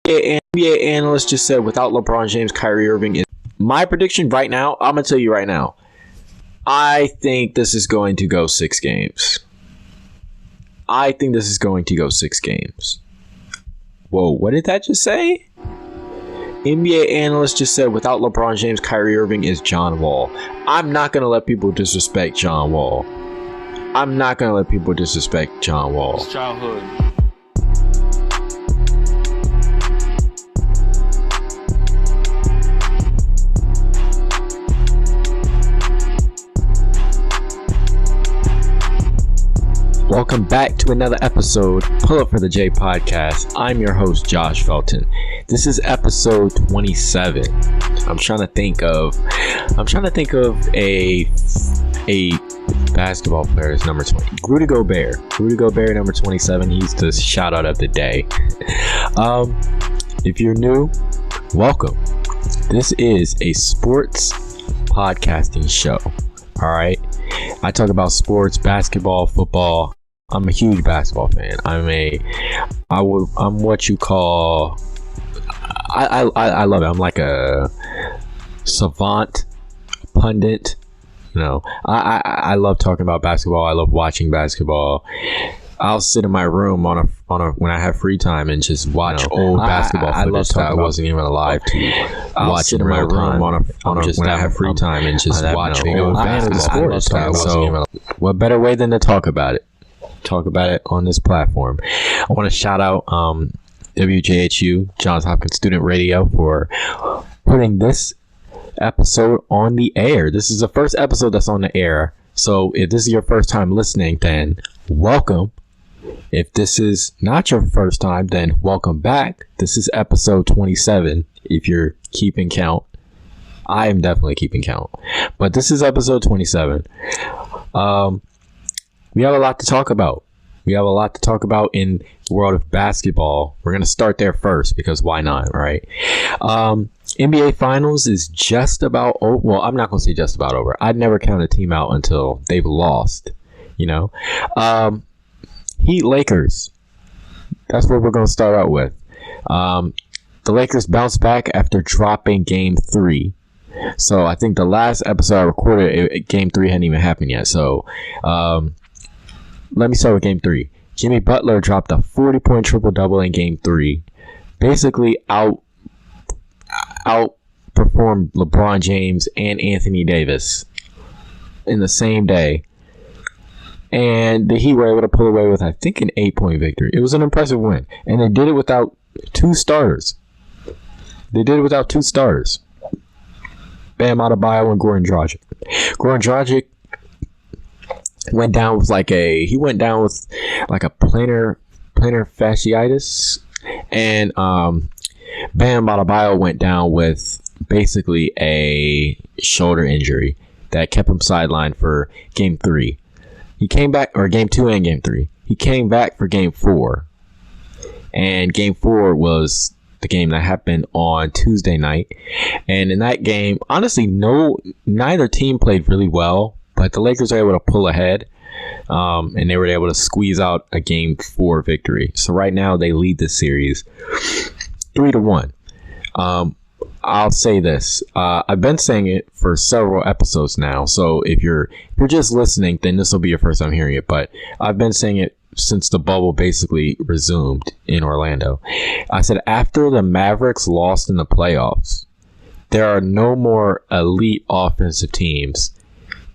NBA analyst just said without LeBron James, Kyrie Irving is my prediction right now. I'm gonna tell you right now. I think this is going to go 6 games. Whoa, what did that just say? NBA analyst just said without LeBron James, Kyrie Irving is John Wall. I'm not gonna let people disrespect John Wall. It's childhood. Welcome back to another episode, Pull Up for the J podcast. I'm your host, Josh Felton. This is episode 27. I'm trying to think of a basketball player is number 20. Rudy Gobert, number 27. He's the shout out of the day. If you're new, welcome. This is a sports podcasting show. All right. I talk about sports, basketball, football. I'm a huge basketball fan. I'm what you call. I love it. I'm like a savant, pundit. You know, I love talking about basketball. I love watching basketball. I'll sit in my room on a when I have free time and just watch old basketball footage that I wasn't even alive to. I'll sit in my room when I have free time and just watch old basketball footage. So, what better way than to talk about it? Talk about it on this platform. I want to shout out WJHU, Johns Hopkins Student Radio, for putting this episode on the air. This is the first episode that's on the air. So if this is your first time listening, then welcome. If this is not your first time, then welcome back. This is episode 27. If you're keeping count, I am definitely keeping count. But this is episode 27. We have a lot to talk about. In the world of basketball. We're going to start there first because why not, right? NBA Finals is just about over. Well, I'm not going to say just about over. I'd never count a team out until they've lost, you know. Heat Lakers. That's what we're going to start out with. The Lakers bounced back after dropping Game 3. So I think the last episode I recorded, Game 3 hadn't even happened yet. So let me start with Game 3. Jimmy Butler dropped a 40-point triple-double in Game 3. Basically outperformed LeBron James and Anthony Davis in the same day. And the Heat were able to pull away with, I think, an 8-point victory. It was an impressive win. And they did it without 2 starters. Bam Adebayo and Goran Dragic. Goran Dragic went down with like a plantar fasciitis, and Bam Adebayo went down with basically a shoulder injury that kept him sidelined for Game 3. He came back, or Game 2 and Game 3. He came back for Game 4, and Game 4 was the game that happened on Tuesday night. And in that game, honestly, neither team played really well. But the Lakers were able to pull ahead, and they were able to squeeze out a Game 4 victory. So right now they lead the series 3-1. I'll say this: I've been saying it for several episodes now. So if you're just listening, then this will be your first time hearing it. But I've been saying it since the bubble basically resumed in Orlando. I said after the Mavericks lost in the playoffs, there are no more elite offensive teams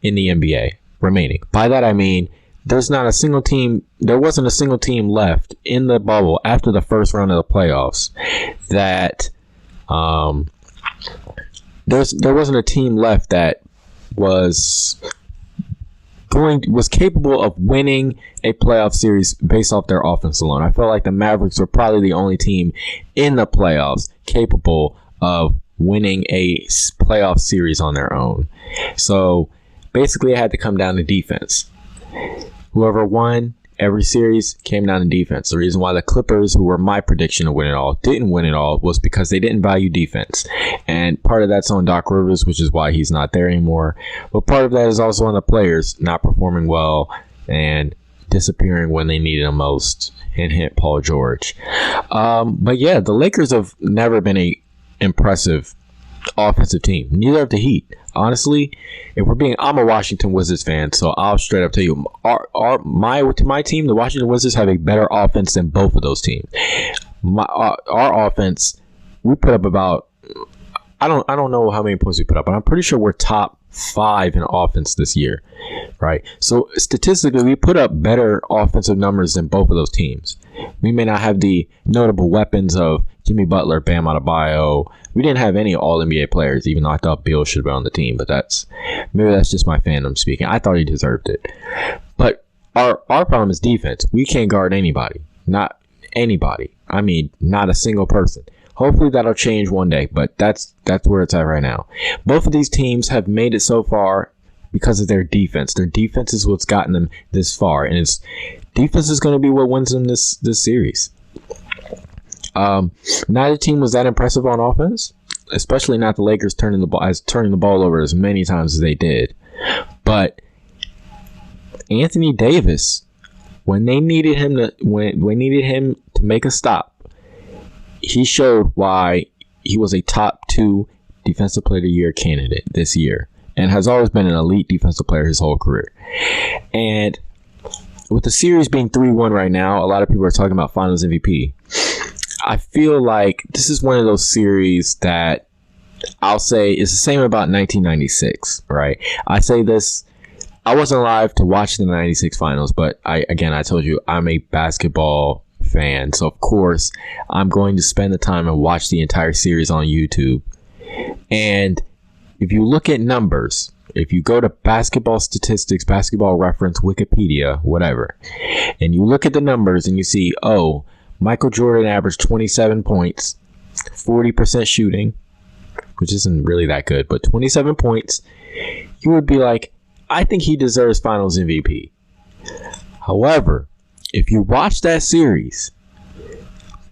in the NBA remaining. By that I mean there wasn't a single team left in the bubble after the first round of the playoffs that there wasn't a team left that was capable of winning a playoff series based off their offense alone. I felt like the Mavericks were probably the only team in the playoffs capable of winning a playoff series on their own. So basically, it had to come down to defense. Whoever won every series came down to defense. The reason why the Clippers, who were my prediction to win it all, didn't win it all was because they didn't value defense. And part of that's on Doc Rivers, which is why he's not there anymore. But part of that is also on the players not performing well and disappearing when they needed him most. Hint, Paul George. But yeah, the Lakers have never been a impressive offensive team. Neither have the Heat. Honestly, I'm a Washington Wizards fan, so I'll straight up tell you, my team, the Washington Wizards, have a better offense than both of those teams. Our offense, we put up about, I don't know how many points we put up, but I'm pretty sure we're top 5 in offense this year, right? So statistically, we put up better offensive numbers than both of those teams. We may not have the notable weapons of Jimmy Butler, Bam Adebayo. We didn't have any All-NBA players, even though I thought Bill should be on the team, but maybe that's just my fandom speaking. I thought he deserved it. But our problem is defense. We can't guard anybody. Not anybody. I mean, not a single person. Hopefully that'll change one day, but that's where it's at right now. Both of these teams have made it so far because of their defense. Their defense is what's gotten them this far, and defense is going to be what wins them this series. Neither team was that impressive on offense, especially not the Lakers turning the ball over as many times as they did. But Anthony Davis, when they needed him to make a stop, he showed why he was a top 2 Defensive Player of the Year candidate this year and has always been an elite defensive player his whole career. And with the series being 3-1 right now, a lot of people are talking about Finals MVP. I feel like this is one of those series that I'll say is the same about 1996, right? I say this, I wasn't alive to watch the 96 Finals, but I told you I'm a basketball fan, so of course I'm going to spend the time and watch the entire series on YouTube. And if you look at numbers, if you go to basketball statistics, basketball reference, Wikipedia, whatever, and you look at the numbers and you see, Michael Jordan averaged 27 points, 40% shooting, which isn't really that good, but 27 points, you would be like, I think he deserves Finals MVP. However, if you watch that series,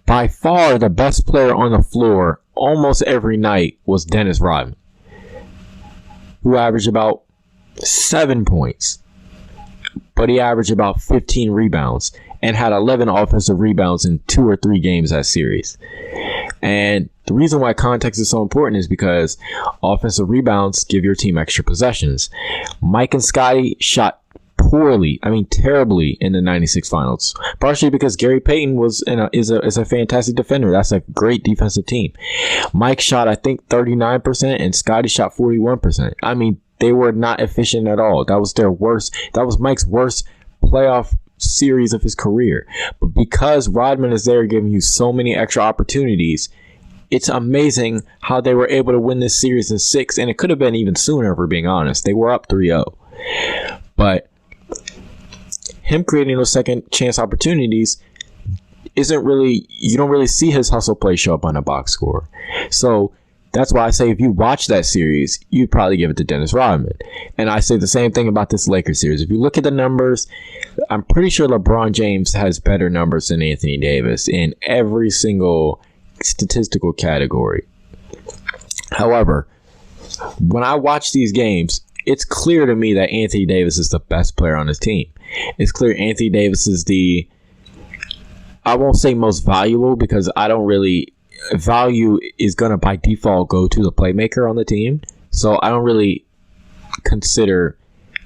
by far the best player on the floor almost every night was Dennis Rodman, who averaged about 7 points, but he averaged about 15 rebounds and had 11 offensive rebounds in 2 or 3 games that series. And the reason why context is so important is because offensive rebounds give your team extra possessions. Mike and Scotty shot terribly in the 96 Finals, partially because Gary Payton is a fantastic defender. That's a great defensive team. Mike shot, I think, 39% and Scotty shot 41%. I mean, they were not efficient at all. That was Mike's worst playoff series of his career. But because Rodman is there giving you so many extra opportunities, it's amazing how they were able to win this series in 6, and it could have been even sooner if we're being honest. They were up 3-0. But him creating those second chance opportunities you don't really see his hustle play show up on a box score. So that's why I say if you watch that series, you'd probably give it to Dennis Rodman. And I say the same thing about this Lakers series. If you look at the numbers, I'm pretty sure LeBron James has better numbers than Anthony Davis in every single statistical category. However, when I watch these games, it's clear to me that Anthony Davis is the best player on his team. It's clear Anthony Davis is I won't say most valuable, because value is going to by default go to the playmaker on the team. So I don't really consider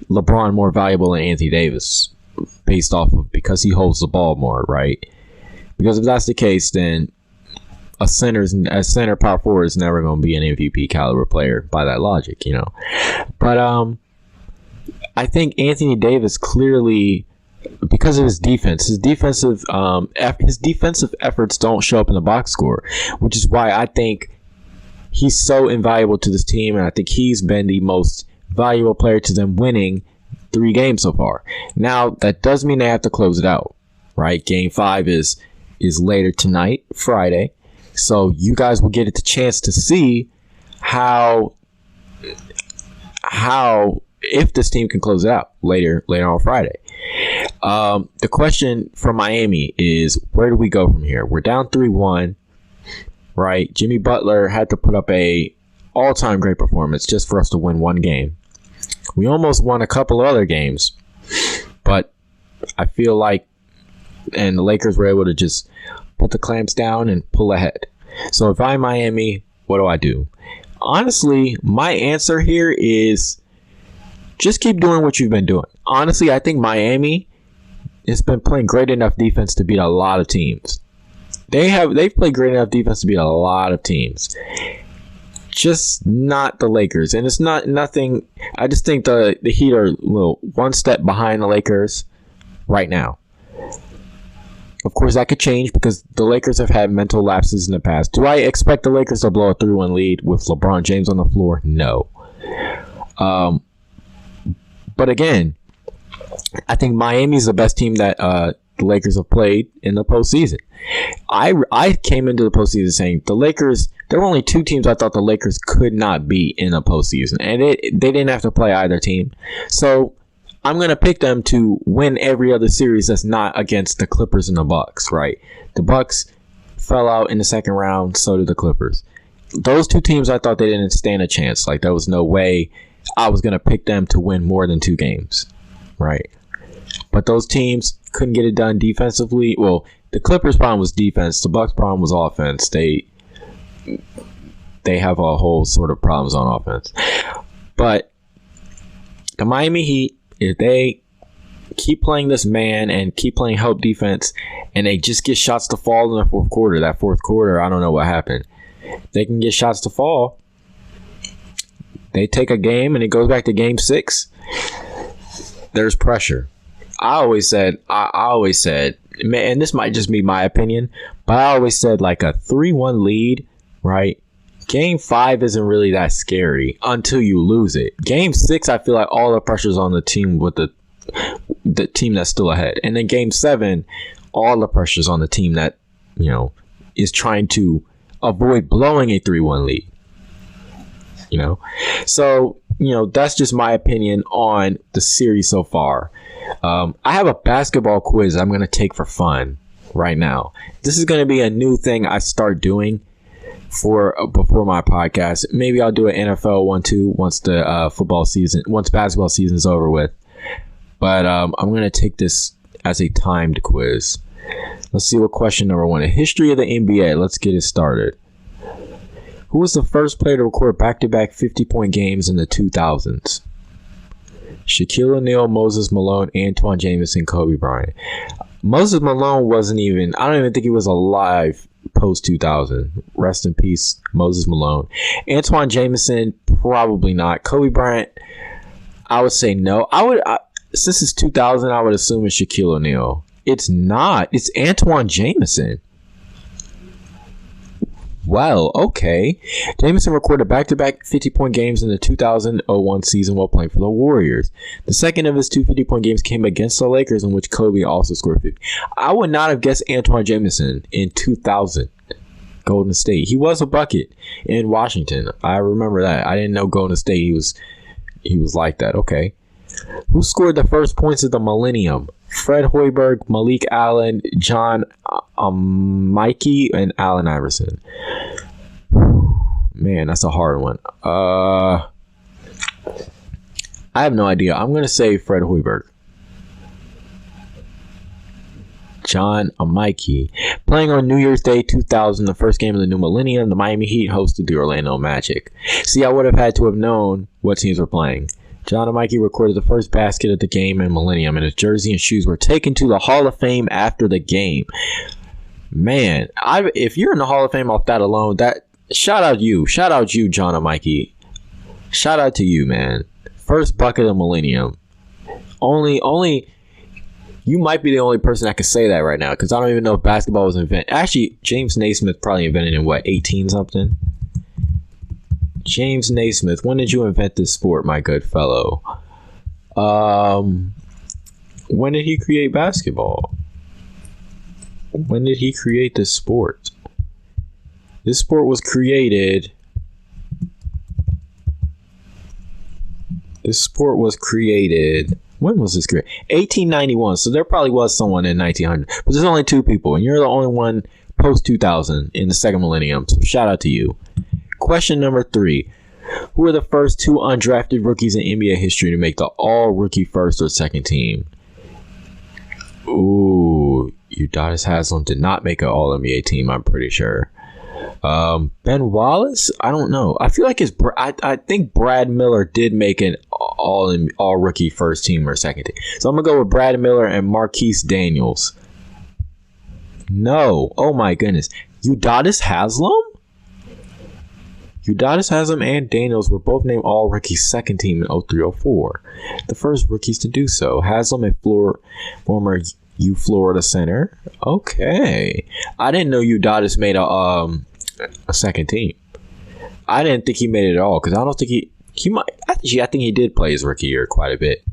LeBron more valuable than Anthony Davis based off of because he holds the ball more, right? Because if that's the case, then a center power forward is never going to be an MVP caliber player by that logic, you know. But I think Anthony Davis clearly, because of his defensive efforts don't show up in the box score, which is why I think he's so invaluable to this team, and I think he's been the most valuable player to them winning 3 games so far. Now, that does mean they have to close it out, right? Game 5 is later tonight, Friday. So you guys will get the chance to see how if this team can close it out later on Friday. The question from Miami is, where do we go from here? We're down 3-1, right? Jimmy Butler had to put up a all-time great performance just for us to win 1 game. We almost won a couple other games, but I feel like, and the Lakers were able to just put the clamps down and pull ahead. So if I'm Miami, what do? Honestly, my answer here is just keep doing what you've been doing. Honestly, I think Miami has been playing great enough defense to beat a lot of teams. They've played great enough defense to beat a lot of teams. Just not the Lakers. And it's nothing. I just think the Heat are one step behind the Lakers right now. Of course, that could change because the Lakers have had mental lapses in the past. Do I expect the Lakers to blow a 3-1 lead with LeBron James on the floor? No. But again, I think Miami's the best team that the Lakers have played in the postseason. I came into the postseason saying the Lakers, there were only two teams I thought the Lakers could not beat in the postseason. And they didn't have to play either team. So I'm going to pick them to win every other series that's not against the Clippers and the Bucks, right? The Bucks fell out in the second round, so did the Clippers. Those two teams, I thought they didn't stand a chance. Like, there was no way I was going to pick them to win more than 2 games, right? But those teams couldn't get it done defensively. Well, the Clippers' problem was defense. The Bucks' problem was offense. They have a whole sort of problems on offense. But the Miami Heat, if they keep playing this man and keep playing help defense and they just get shots to fall in the fourth quarter, I don't know what happened. They can get shots to fall. They take a game and it goes back to game 6. There's pressure. I always said, and this might just be my opinion, but I always said like a 3-1 lead, right? Game 5 isn't really that scary until you lose it. Game 6, I feel like all the pressure's on the team with the team that's still ahead. And then game 7, all the pressure's on the team that, is trying to avoid blowing a 3-1 lead. So, that's just my opinion on the series so far. I have a basketball quiz I'm going to take for fun right now. This is going to be a new thing I start doing before my podcast. Maybe I'll do an NFL one too once the basketball season's over with. But I'm going to take this as a timed quiz. Let's see what question number 1 is. History of the NBA. Let's get it started. Who was the first player to record back-to-back 50-point games in the 2000s? Shaquille O'Neal, Moses Malone, Antoine Jamison, Kobe Bryant. Moses Malone I don't even think he was alive post-2000. Rest in peace, Moses Malone. Antoine Jamison, probably not. Kobe Bryant, I would say no. Since it's 2000, I would assume it's Shaquille O'Neal. It's not. It's Antoine Jamison. Well, okay. Jamison recorded back-to-back 50-point games in the 2001 season while playing for the Warriors. The second of his 2 50-point games came against the Lakers, in which Kobe also scored 50. I would not have guessed Antoine Jamison in 2000. Golden State. He was a bucket in Washington. I remember that. I didn't know Golden State he was like that. Okay. Who scored the first points of the millennium? Fred Hoiberg, Malik Allen, John Mickey, and Allen Iverson. Man, that's a hard one. I have no idea. I'm going to say Fred Hoiberg. John Mickey. Playing on New Year's Day 2000, the first game of the new millennium, the Miami Heat hosted the Orlando Magic. See, I would have had to have known what teams were playing. John Mickey recorded the first basket of the game in Millennium, and his jersey and shoes were taken to the Hall of Fame after the game. Man, if you're in the Hall of Fame off that alone, shout out you, John Mickey. Shout out to you, man. First bucket of Millennium. Only you might be the only person that can say that right now, because I don't even know if basketball was invented. Actually, James Naismith probably invented it in 18 something. James Naismith, when did you invent this sport, my good fellow? When did he create basketball? When did he create this sport? This sport was created. When was this created? 1891. So there probably was someone in 1900. But there's only 2 people, and you're the only one post 2000 in the second millennium. So shout out to you. Question number 3. Who are the first 2 undrafted rookies in NBA history to make the all-rookie first or second team? Ooh, Udonis Haslem did not make an All-NBA team, I'm pretty sure. Ben Wallace? I don't know. I feel like I think Brad Miller did make an all rookie first team or second team. So I'm going to go with Brad Miller and Marquise Daniels. No. Oh my goodness. Udonis Haslem? Udonis Haslem and Daniels were both named all-rookie second team in 03-04. The first rookies to do so. Haslem, a former Florida center. Okay. I didn't know Udonis made a second team. I didn't think he made it at all because I don't think he might. Actually, I think he did play his rookie year quite a bit.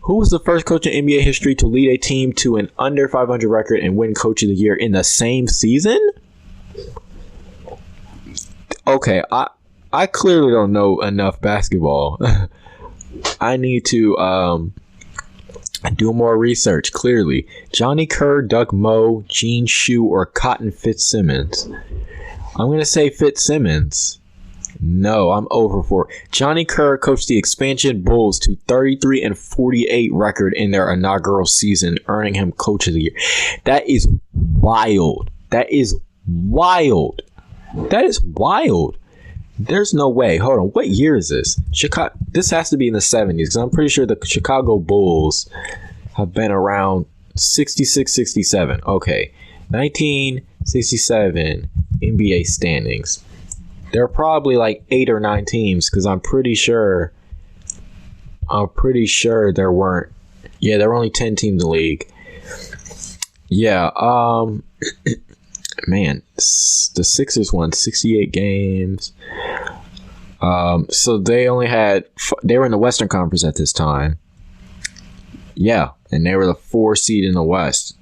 Who was the first coach in NBA history to lead a team to an under 500 record and win Coach of the Year in the same season? Okay, I clearly don't know enough basketball. I need to do more research, clearly. Johnny Kerr, Doug Moe, Gene Shue, or Cotton Fitzsimmons? I'm going to say Fitzsimmons. No, I'm over for it. Johnny Kerr coached the expansion Bulls to 33-48 record in their inaugural season, earning him Coach of the Year. That is wild. That is wild. That is wild. There's no way. Hold on. What year is this? This has to be in the 70s because I'm pretty sure the Chicago Bulls have been around 66, 67. Okay. 1967 NBA standings. There are probably like 8 or 9 teams because I'm pretty sure there weren't. Yeah, there were only 10 teams in the league. Yeah. Man, the Sixers won 68 games. So they only had. They were in the Western Conference at this time. Yeah, and they were the 4 seed in the West.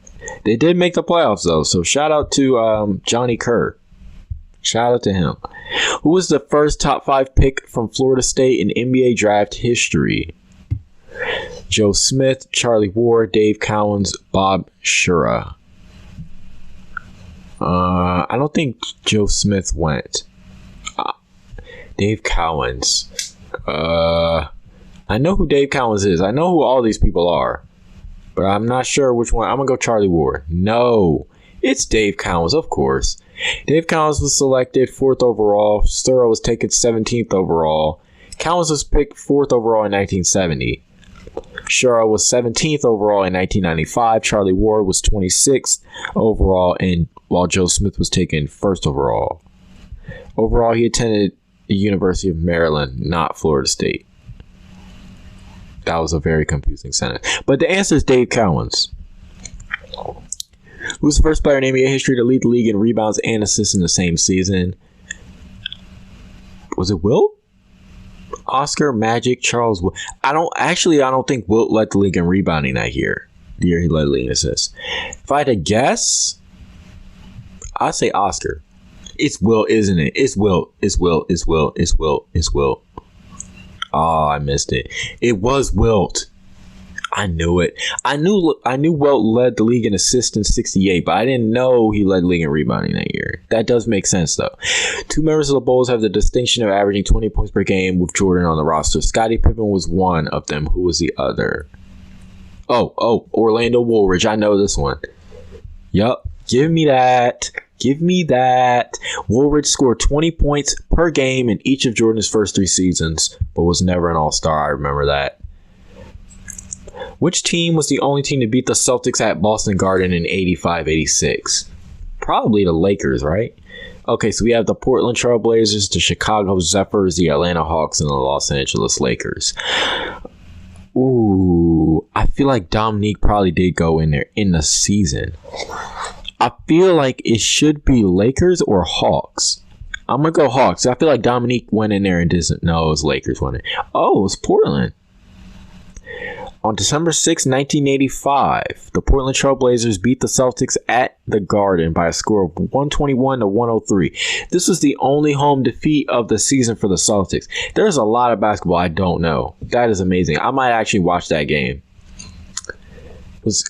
They did make the playoffs though. So shout out to Johnny Kerr. Shout out to him. Who was the first top 5 pick from Florida State in NBA draft history? Joe Smith, Charlie Ward, Dave Cowens, Bob Shura. I don't think Joe Smith went. Dave Cowens. I know who Dave Cowens is. I know who all these people are. But I'm not sure which one. I'm going to go Charlie Ward. No. It's Dave Cowens, of course. Dave Cowens was selected 4th overall. Sturrow was taken 17th overall. Cowens was picked 4th overall in 1970. Shura was 17th overall in 1995. Charlie Ward was 26th overall, while Joe Smith was taken 1st overall. Overall, he attended the University of Maryland, not Florida State. That was a very confusing sentence. But the answer is Dave Cowens. Who was the first player in NBA history to lead the league in rebounds and assists in the same season? Was it Wilt? Oscar, Magic, Charles Wilt. I don't think Wilt led the league in rebounding that year. The year he led the league in assists. If I had to guess, I'd say Oscar. It's Wilt, isn't it? It's Wilt. It's Wilt. It's Wilt. It's Wilt. It's Wilt. Oh, I missed it. It was Wilt. I knew it. I knew Wilt led the league in assists in 68, but I didn't know he led the league in rebounding that year. That does make sense, though. 2 members of the Bulls have the distinction of averaging 20 points per game with Jordan on the roster. Scottie Pippen was one of them. Who was the other? Oh, Orlando Woolridge. I know this one. Yup. Give me that. Give me that. Woolridge scored 20 points per game in each of Jordan's first 3 seasons, but was never an all-star. I remember that. Which team was the only team to beat the Celtics at Boston Garden in 85-86? Probably the Lakers, right? Okay, so we have the Portland Trail Blazers, the Chicago Zephyrs, the Atlanta Hawks, and the Los Angeles Lakers. Ooh, I feel like Dominique probably did go in there in the season. I feel like it should be Lakers or Hawks. I'm going to go Hawks. I feel like Dominique went in there and didn't know it was Lakers winning. Oh, it's Portland. On December 6, 1985, the Portland Trail Blazers beat the Celtics at the Garden by a score of 121-103. This was the only home defeat of the season for the Celtics. There's a lot of basketball I don't know. That is amazing. I might actually watch that game.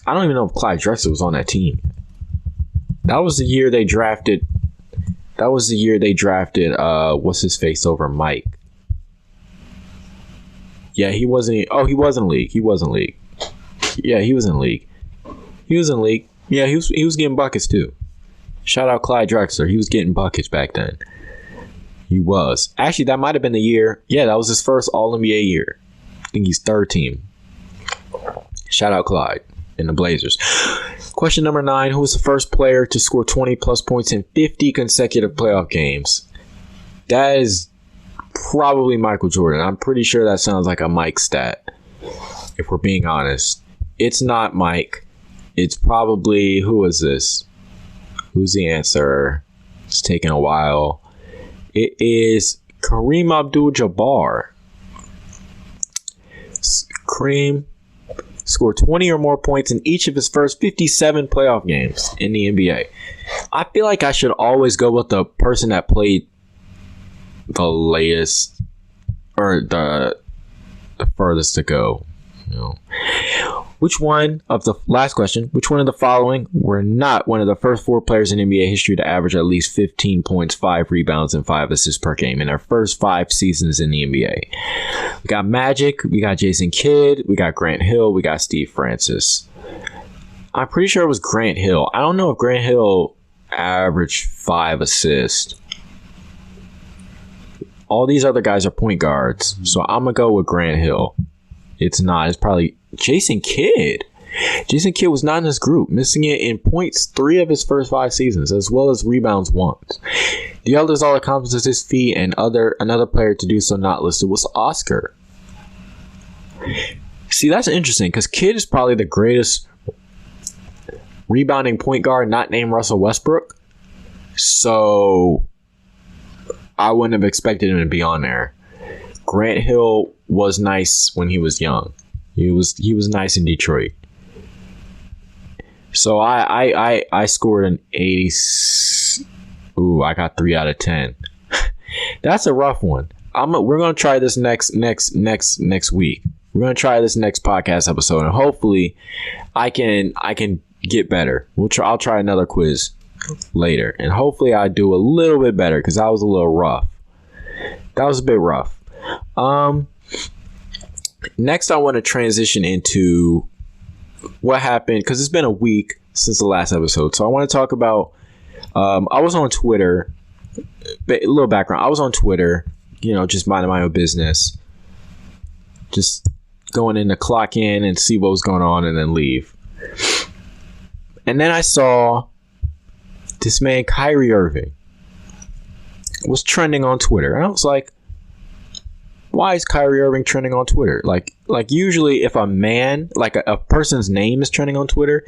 I don't even know if Clyde Drexler was on that team. That was the year they drafted. What's his face over Mike? Yeah, he wasn't. Oh, he wasn't league. Yeah, he was in the league. Yeah, he was getting buckets too. Shout out Clyde Drexler. He was getting buckets back then. He was. Actually, that might have been the year. Yeah, that was his first All-NBA year. I think he's third team. Shout out Clyde and the Blazers. Question number 9. Who was the first player to score 20-plus points in 50 consecutive playoff games? That is probably Michael Jordan. I'm pretty sure that sounds like a Mike stat, if we're being honest. It's not Mike. It's probably, who is this? Who's the answer? It's taking a while. It is Kareem Abdul-Jabbar. Kareem scored 20 or more points in each of his first 57 playoff games in the NBA. I feel like I should always go with the person that played the latest or the furthest to go. You know. Which one of the following were not one of the first 4 players in NBA history to average at least 15 points, 5 rebounds, and 5 assists per game in their first 5 seasons in the NBA? We got Magic, we got Jason Kidd, we got Grant Hill, we got Steve Francis. I'm pretty sure it was Grant Hill. I don't know if Grant Hill averaged 5 assists. All these other guys are point guards, so I'm going to go with Grant Hill. It's not. It's probably Jason Kidd. Jason Kidd was not in this group, missing it in points 3 of his first 5 seasons, as well as rebounds once. The others all accomplished this feat, and another player to do so not listed was Oscar. See, that's interesting, because Kidd is probably the greatest rebounding point guard not named Russell Westbrook. So I wouldn't have expected him to be on there. Grant Hill was nice when he was young. He was nice in Detroit. So I scored an 80. Ooh, I got 3 out of 10. That's a rough one. We're gonna try this next week. We're gonna try this next podcast episode, and hopefully, I can get better. I'll try another quiz later, and hopefully I do a little bit better because I was a little rough. That was a bit rough. Next, I want to transition into what happened, because it's been a week since the last episode. So I want to talk about, I was on Twitter, a little background. I was on Twitter, just minding my own business, just going in to clock in and see what was going on and then leave. And then I saw this man, Kyrie Irving, was trending on Twitter. And I was like, why is Kyrie Irving trending on Twitter? Like usually if a man, like a person's name is trending on Twitter,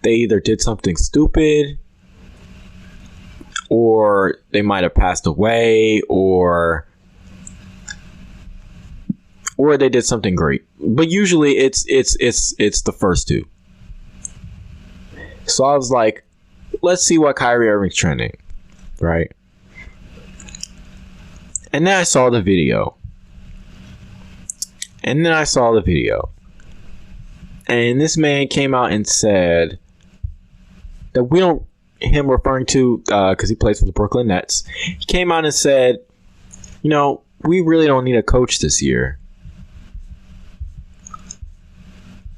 they either did something stupid, or they might have passed away, or they did something great. But usually it's the first two. So I was like, let's see what Kyrie Irving's trending, right? And then I saw the video. And this man came out and said that him referring to, because he plays for the Brooklyn Nets, he came out and said, we really don't need a coach this year.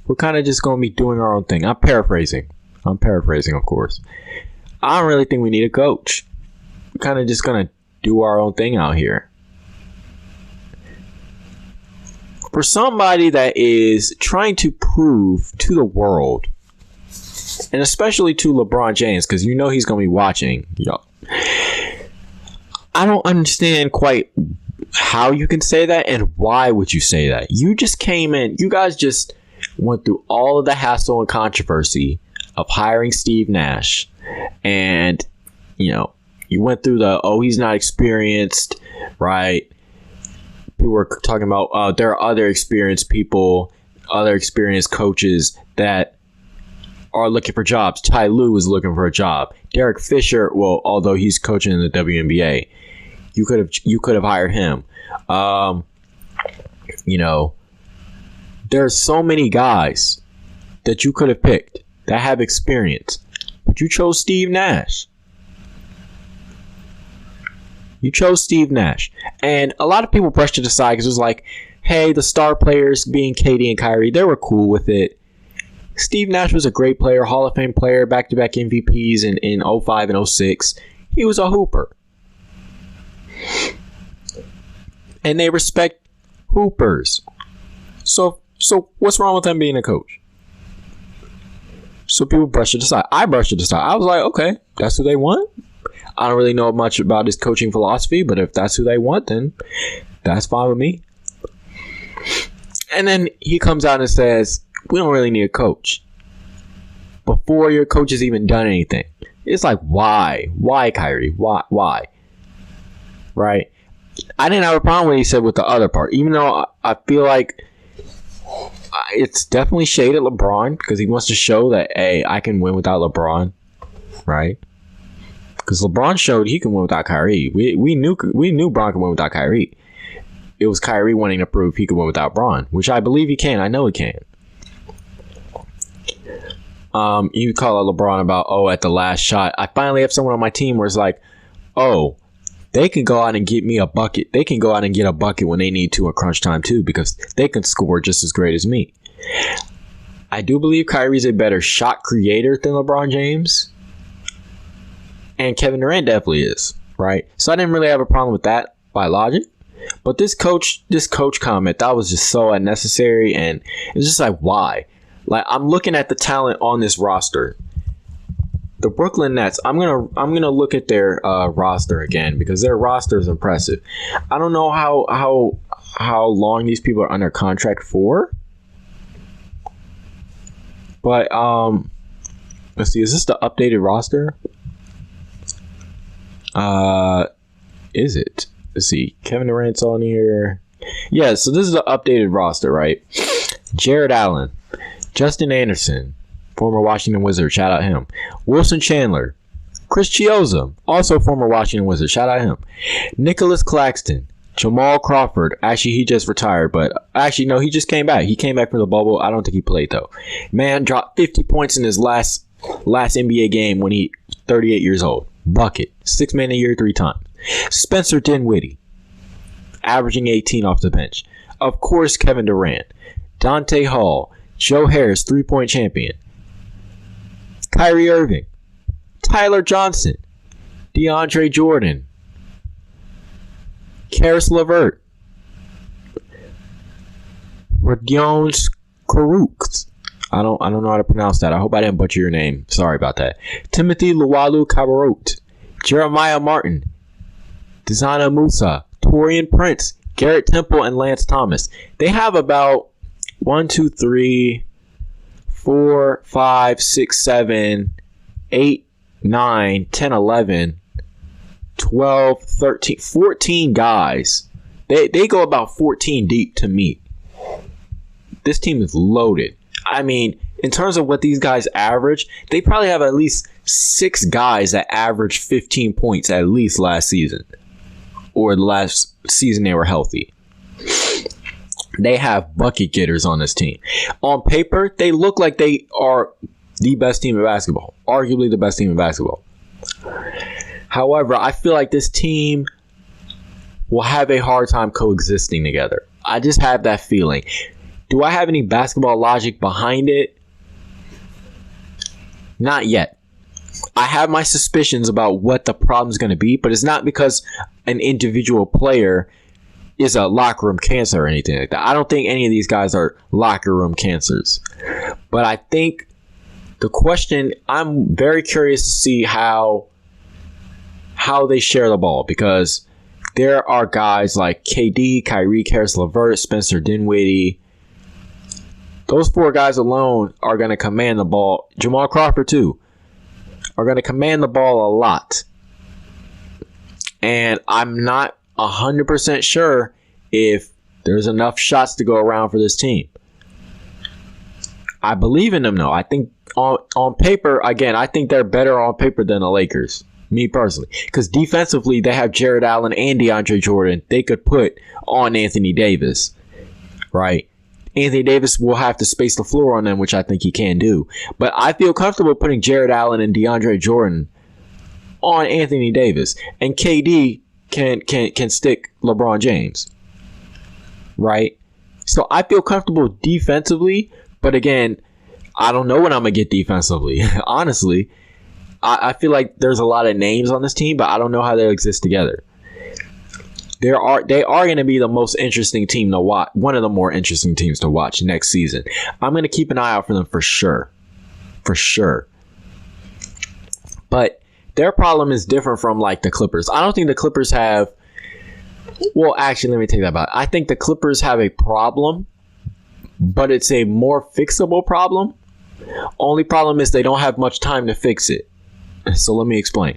We're kind of just going to be doing our own thing. I'm paraphrasing, of course. I don't really think we need a coach. We're kind of just going to do our own thing out here. For somebody that is trying to prove to the world, and especially to LeBron James, because he's going to be watching, I don't understand quite how you can say that, and why would you say that? You just came in, you guys just went through all of the hassle and controversy of hiring Steve Nash, and you went through he's not experienced, right? People were talking about there are other experienced people, other experienced coaches that are looking for jobs. Ty Lue is looking for a job. Derek Fisher, well, although he's coaching in the WNBA, you could have hired him. There's so many guys that you could have picked that have experience, but you chose Steve Nash. And a lot of people brushed it aside because it was like, hey, the star players being KD and Kyrie, they were cool with it. Steve Nash was a great player, Hall of Fame player, back-to-back MVPs in 05 and 06. He was a hooper. And they respect hoopers. So what's wrong with them being a coach? So people brush it aside. I brushed it aside. I was like, okay, that's who they want. I don't really know much about his coaching philosophy, but if that's who they want, then that's fine with me. And then he comes out and says, we don't really need a coach. Before your coach has even done anything. It's like, why? Why, Kyrie? Why? Right? I didn't have a problem with what he said with the other part, even though I feel like it's definitely shade at LeBron because he wants to show that, hey, I can win without LeBron, right? Because LeBron showed he can win without Kyrie. We knew Bron could win without Kyrie. It was Kyrie wanting to prove he could win without Bron, which I believe he can. I know he can. You call out LeBron about, at the last shot. I finally have someone on my team where it's like, they can go out and get me a bucket. They can go out and get a bucket when they need to in crunch time too, because they can score just as great as me. I do believe Kyrie's a better shot creator than LeBron James. And Kevin Durant definitely is, right? So I didn't really have a problem with that by logic. But this coach comment, that was just so unnecessary, and it's just like, why? Like, I'm looking at the talent on this roster. The Brooklyn Nets, I'm gonna look at their roster again because their roster is impressive. I don't know how long these people are under contract for, but let's see. Is this the updated roster? Is it? Let's see. Kevin Durant's on here. Yeah, so this is the updated roster, right? Jared Allen, Justin Anderson, former Washington Wizard, shout out him. Wilson Chandler, Chris Chiozza, also former Washington Wizard, shout out him. Nicholas Claxton, Jamal Crawford, actually he just retired, but actually no, he just came back. He came back from the bubble. I don't think he played though. Man dropped 50 points in his last NBA game when he 38 years old. Bucket, 6 man a year 3 times. Spencer Dinwiddie, averaging 18 off the bench. Of course, Kevin Durant, Dante Hall, Joe Harris, 3-point champion. Kyrie Irving, Tyler Johnson, DeAndre Jordan, Karis LeVert, Rodion Kurucs. I don't know how to pronounce that. I hope I didn't butcher your name. Sorry about that. Timothy Luwalu-Cabarrot, Jeremiah Martin, Dizana Musa, Taurean Prince, Garrett Temple, and Lance Thomas. They have about 1, 2, 3, 4, 5, 6, 7, 8, 9, 10, 11, 12, 13, 14 guys. They go about 14 deep to me. This team is loaded. I mean, in terms of what these guys average, they probably have at least 6 guys that averaged 15 points at least last season. Or the last season they were healthy. They have bucket getters on this team. On paper, they look like they are the best team in basketball. Arguably the best team in basketball. However, I feel like this team will have a hard time coexisting together. I just have that feeling. Do I have any basketball logic behind it? Not yet. I have my suspicions about what the problem is going to be, but it's not because an individual player is a locker room cancer or anything like that. I don't think any of these guys are locker room cancers. But I think the question, I'm very curious to see how they share the ball, because there are guys like KD, Kyrie, Karis LeVert, Spencer Dinwiddie. Those 4 guys alone are going to command the ball. Jamal Crawford too. Are going to command the ball a lot. And I'm not 100% sure if there's enough shots to go around for this team. I believe in them though. I think on paper, again, I think they're better on paper than the Lakers. Me personally. Because defensively, they have Jared Allen and DeAndre Jordan they could put on Anthony Davis. Right? Anthony Davis will have to space the floor on them, which I think he can do. But I feel comfortable putting Jared Allen and DeAndre Jordan on Anthony Davis. And KD can stick LeBron James. Right? So I feel comfortable defensively. But again, I don't know what I'm going to get defensively. Honestly, I feel like there's a lot of names on this team, but I don't know how they'll exist together. They are going to be the most interesting team to watch. One of the more interesting teams to watch next season. I'm going to keep an eye out for them for sure. For sure. But their problem is different from like the Clippers. I don't think the Clippers have... Well, actually, let me take that back. I think the Clippers have a problem, but it's a more fixable problem. Only problem is they don't have much time to fix it. So let me explain.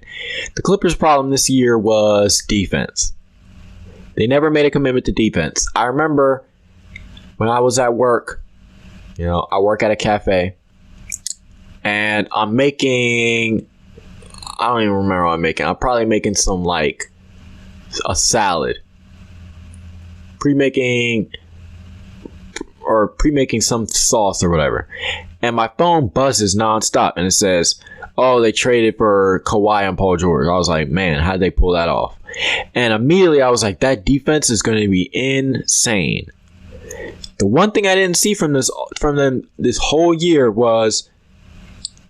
The Clippers' problem this year was defense. They never made a commitment to defense. I remember when I was at work, I work at a cafe, and I'm making, I don't even remember what I'm making. I'm probably making some like a salad. Pre-making some sauce or whatever. And my phone buzzes nonstop and it says, oh, they traded for Kawhi and Paul George. I was like, man, how'd they pull that off? And immediately I was like, that defense is going to be insane. The one thing I didn't see from them this whole year was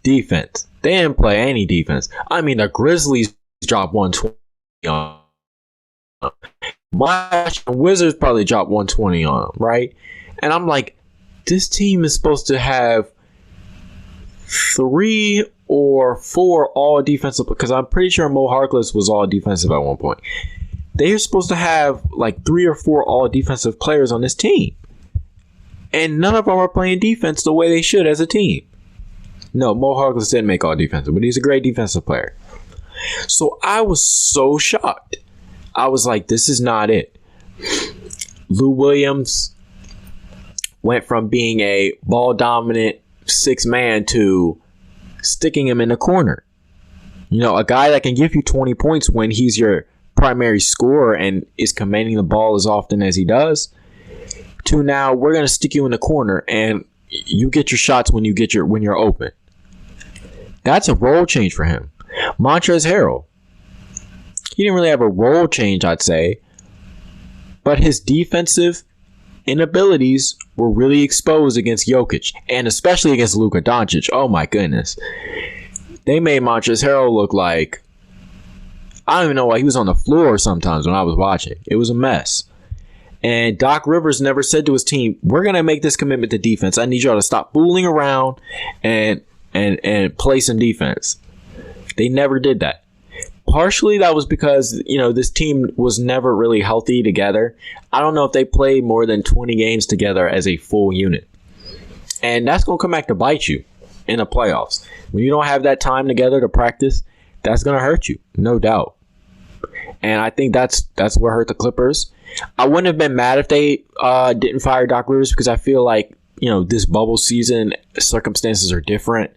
defense. They didn't play any defense. I mean, the Grizzlies dropped 120 on them. My Wizards probably dropped 120 on them, right? And I'm like, this team is supposed to have 3 or 4 all defensive, because I'm pretty sure Mo Harkless was all defensive at one point. They're supposed to have like 3 or 4 all defensive players on this team. And none of them are playing defense the way they should as a team. No, Mo Harkless didn't make all defensive, but he's a great defensive player. So I was so shocked. I was like, this is not it. Lou Williams went from being a ball-dominant 6-man to sticking him in the corner. A guy that can give you 20 points when he's your primary scorer and is commanding the ball as often as he does, to now we're going to stick you in the corner and you get your shots when you're open. That's a role change for him. Montrezl Harrell, he didn't really have a role change, I'd say, but his defensive inabilities were really exposed against Jokic, and especially against Luka Doncic. Oh my goodness. They made Montrezl Harrell look like, I don't even know why he was on the floor sometimes when I was watching. It was a mess. And Doc Rivers never said to his team, we're going to make this commitment to defense. I need y'all to stop fooling around and play some defense. They never did that. Partially that was because, this team was never really healthy together. I don't know if they played more than 20 games together as a full unit. And that's going to come back to bite you in the playoffs. When you don't have that time together to practice, that's going to hurt you, no doubt. And I think that's what hurt the Clippers. I wouldn't have been mad if they didn't fire Doc Rivers, because I feel like, this bubble season, circumstances are different.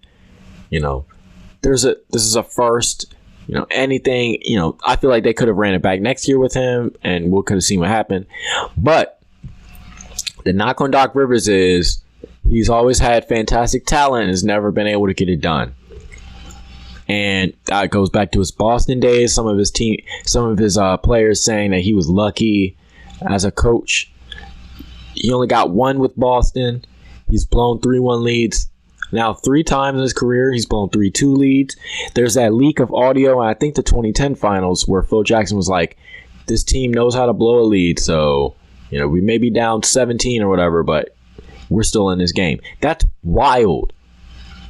This is a first. Anything, I feel like they could have ran it back next year with him and we could have seen what happened. But the knock on Doc Rivers is he's always had fantastic talent and has never been able to get it done. And that goes back to his Boston days. Some of his players saying that he was lucky as a coach. He only got 1 with Boston. He's blown 3-1 leads. Now, 3 times in his career, he's blown 3-2 leads. There's that leak of audio, and I think the 2010 finals, where Phil Jackson was like, this team knows how to blow a lead, so, we may be down 17 or whatever, but we're still in this game. That's wild.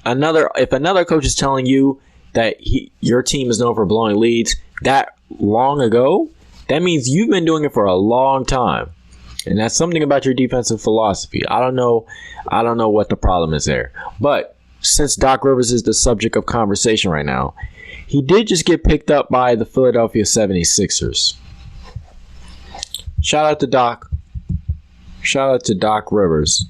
If another coach is telling you that your team is known for blowing leads that long ago, that means you've been doing it for a long time. And that's something about your defensive philosophy. I don't know what the problem is there. But since Doc Rivers is the subject of conversation right now, he did just get picked up by the Philadelphia 76ers. Shout out to Doc. Shout out to Doc Rivers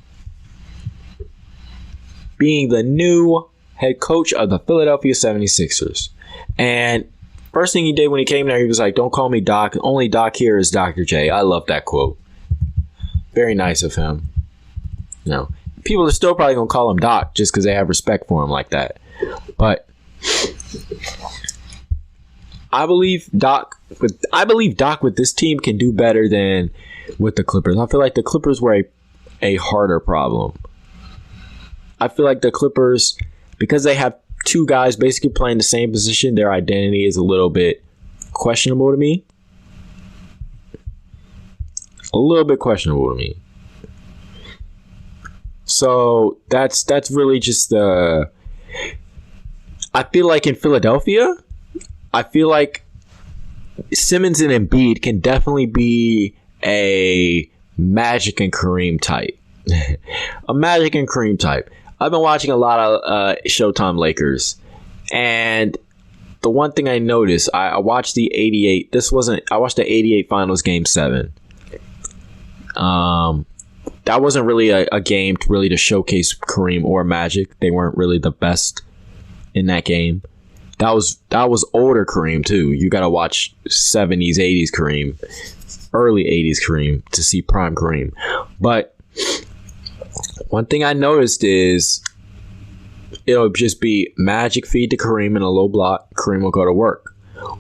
being the new head coach of the Philadelphia 76ers. And first thing he did when he came there, he was like, don't call me Doc. Only Doc here is Dr. J. I love that quote. Very nice of him. People are still probably going to call him Doc just because they have respect for him like that. But I believe Doc with this team can do better than with the Clippers. I feel like the Clippers were a harder problem. I feel like the Clippers, because they have two guys basically playing the same position, their identity is a little bit questionable to me. A little bit questionable to me. So that's really just the. I feel like in Philadelphia, I feel like Simmons and Embiid can definitely be a Magic and Kareem type. A Magic and Kareem type. I've been watching a lot of Showtime Lakers, and the one thing I noticed, I watched the 88. I watched the 88 Finals Game 7. That wasn't really a game to showcase Kareem or Magic. They weren't really the best in that game. That was older Kareem too. You got to watch 70s, 80s Kareem, early 80s Kareem to see prime Kareem. But one thing I noticed is it'll just be Magic feed to Kareem in a low block. Kareem will go to work.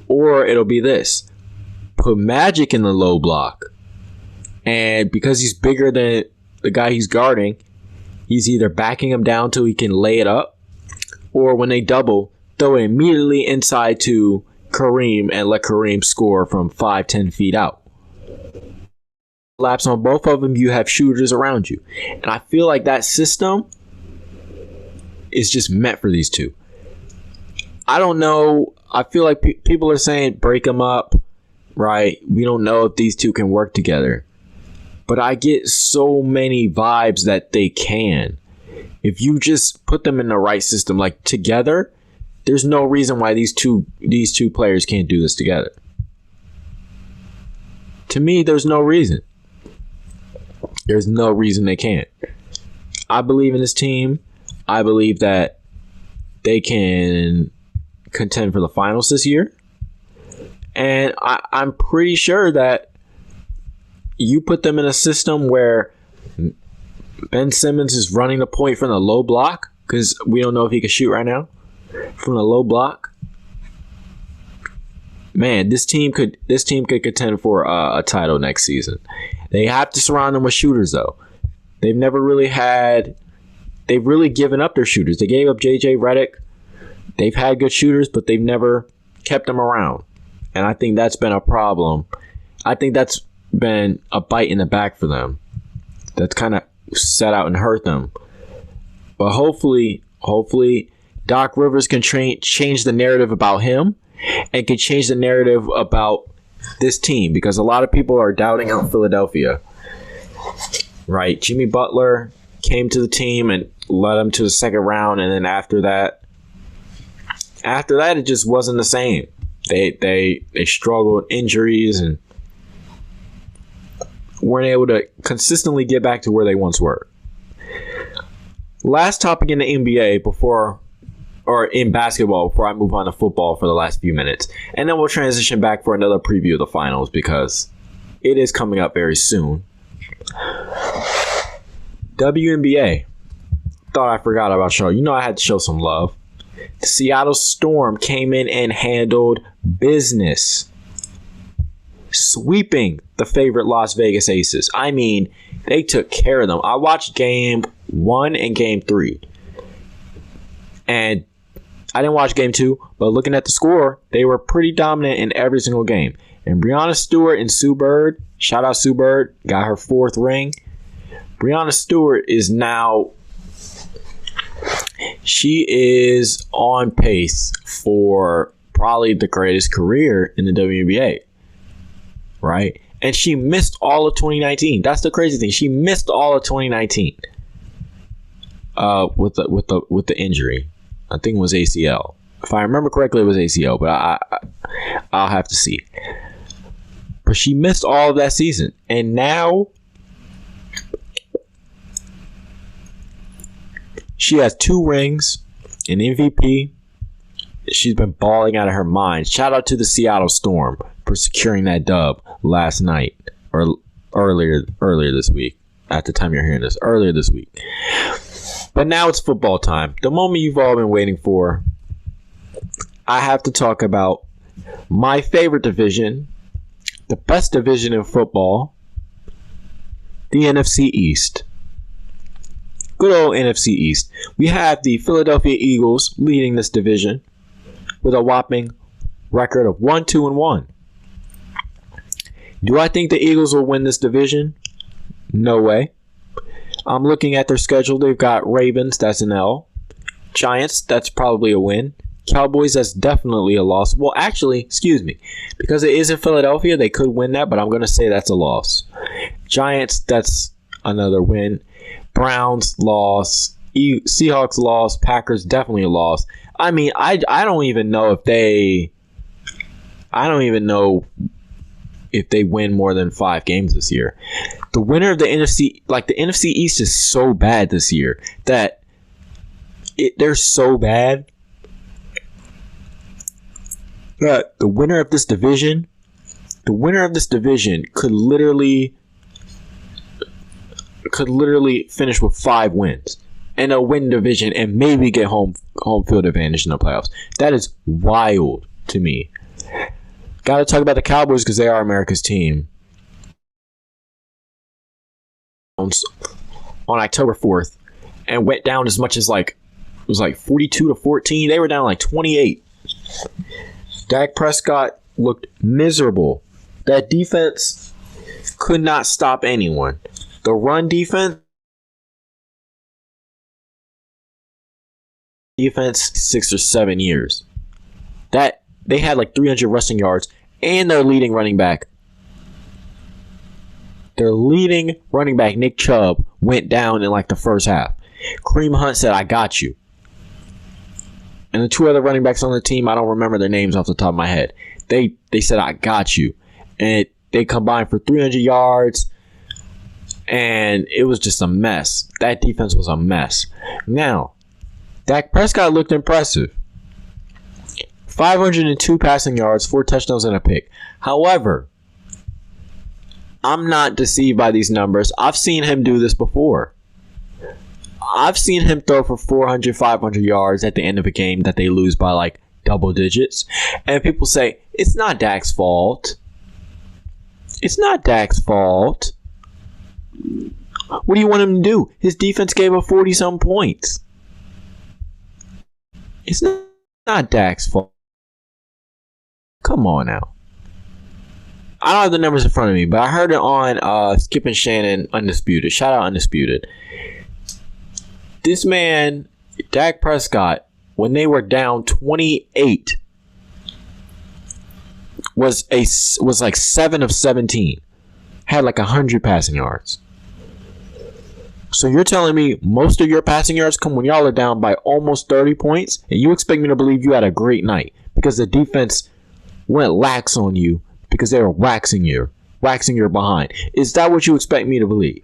Or it'll be this. Put Magic in the low block. And because he's bigger than the guy he's guarding, he's either backing him down till he can lay it up, or when they double, throw it immediately inside to Kareem and let Kareem score from 5-10 feet out. Laps on both of them, you have shooters around you. And I feel like that system is just meant for these two. I don't know. I feel like people are saying break them up, right? We don't know if these two can work together. But I get so many vibes that they can. If you just put them in the right system, like together, there's no reason why these two players can't do this together. To me, there's no reason. There's no reason they can't. I believe in this team. I believe that they can contend for the finals this year. And I'm pretty sure that you put them in a system where Ben Simmons is running the point from the low block, because we don't know if he can shoot right now, from the low block. Man, this team could contend for a title next season. They have to surround them with shooters, though. They've really given up their shooters. They gave up JJ Redick. They've had good shooters, but they've never kept them around. And I think that's been a problem. I think that's been a bite in the back for them. That's kind of set out and hurt them. But hopefully Doc Rivers can change the narrative about him and can change the narrative about this team, because a lot of people are doubting out Philadelphia. Right? Jimmy Butler came to the team and led them to the second round, and then after that it just wasn't the same. They struggled with injuries and weren't able to consistently get back to where they once were. Last topic in the NBA in basketball before I move on to football for the last few minutes. And then we'll transition back for another preview of the finals, because it is coming up very soon. WNBA. Thought I forgot about show. I had to show some love. The Seattle Storm came in and handled business, sweeping the favorite Las Vegas Aces. I mean, they took care of them. I watched game 1 and game 3. And I didn't watch game 2, but looking at the score, they were pretty dominant in every single game. And Breanna Stewart and Sue Bird, shout out Sue Bird, got her 4th ring. Breanna Stewart is now, she is on pace for probably the greatest career in the WNBA. Right? And she missed all of 2019. That's the crazy thing. She missed all of 2019 with the injury. I think it was ACL. If I remember correctly, it was ACL, but I'll have to see. But she missed all of that season, and now she has 2 rings, an MVP. She's been balling out of her mind. Shout out to the Seattle Storm for securing that dub last night, or earlier this week. At the time you're hearing this, earlier this week. But now it's football time. The moment you've all been waiting for. I have to talk about my favorite division, the best division in football, the NFC East. Good old NFC East. We have the Philadelphia Eagles leading this division with a whopping record of 1-2-1. Do I think the Eagles will win this division? No way. I'm looking at their schedule. They've got Ravens, that's an L. Giants, that's probably a win. Cowboys, that's definitely a loss. Well, actually, excuse me. Because it is in Philadelphia, they could win that, but I'm going to say that's a loss. Giants, that's another win. Browns, loss. Seahawks, loss. Packers, definitely a loss. I mean, I don't even know if they... I don't even know if they win more than 5 games this year. The winner of the NFC... Like, the NFC East is so bad this year that they're so bad that the winner of this division could literally finish with 5 wins and they'll win division and maybe get home field advantage in the playoffs. That is wild to me. Got to talk about the Cowboys because they are America's team. On October 4th and went down as much as it was 42-14. They were down 28. Dak Prescott looked miserable. That defense could not stop anyone. The run defense 6 or 7 years. That they had 300 rushing yards and their leading running back. Their leading running back, Nick Chubb, went down in the first half. Kareem Hunt said, "I got you." And the 2 other running backs on the team, I don't remember their names off the top of my head. They said, "I got you." And they combined for 300 yards. And it was just a mess. That defense was a mess. Now, Dak Prescott looked impressive. 502 passing yards, 4 touchdowns, and a pick. However, I'm not deceived by these numbers. I've seen him do this before. I've seen him throw for 400, 500 yards at the end of a game that they lose by double digits. And people say, it's not Dak's fault. It's not Dak's fault. What do you want him to do? His defense gave up 40-some points. It's not Dak's fault. Come on now. I don't have the numbers in front of me, but I heard it on Skip and Shannon Undisputed. Shout out Undisputed. This man, Dak Prescott, when they were down 28, was 7 of 17. Had 100 passing yards. So you're telling me most of your passing yards come when y'all are down by almost 30 points, and you expect me to believe you had a great night because the defense went lax on you because they were waxing your behind. Is that what you expect me to believe?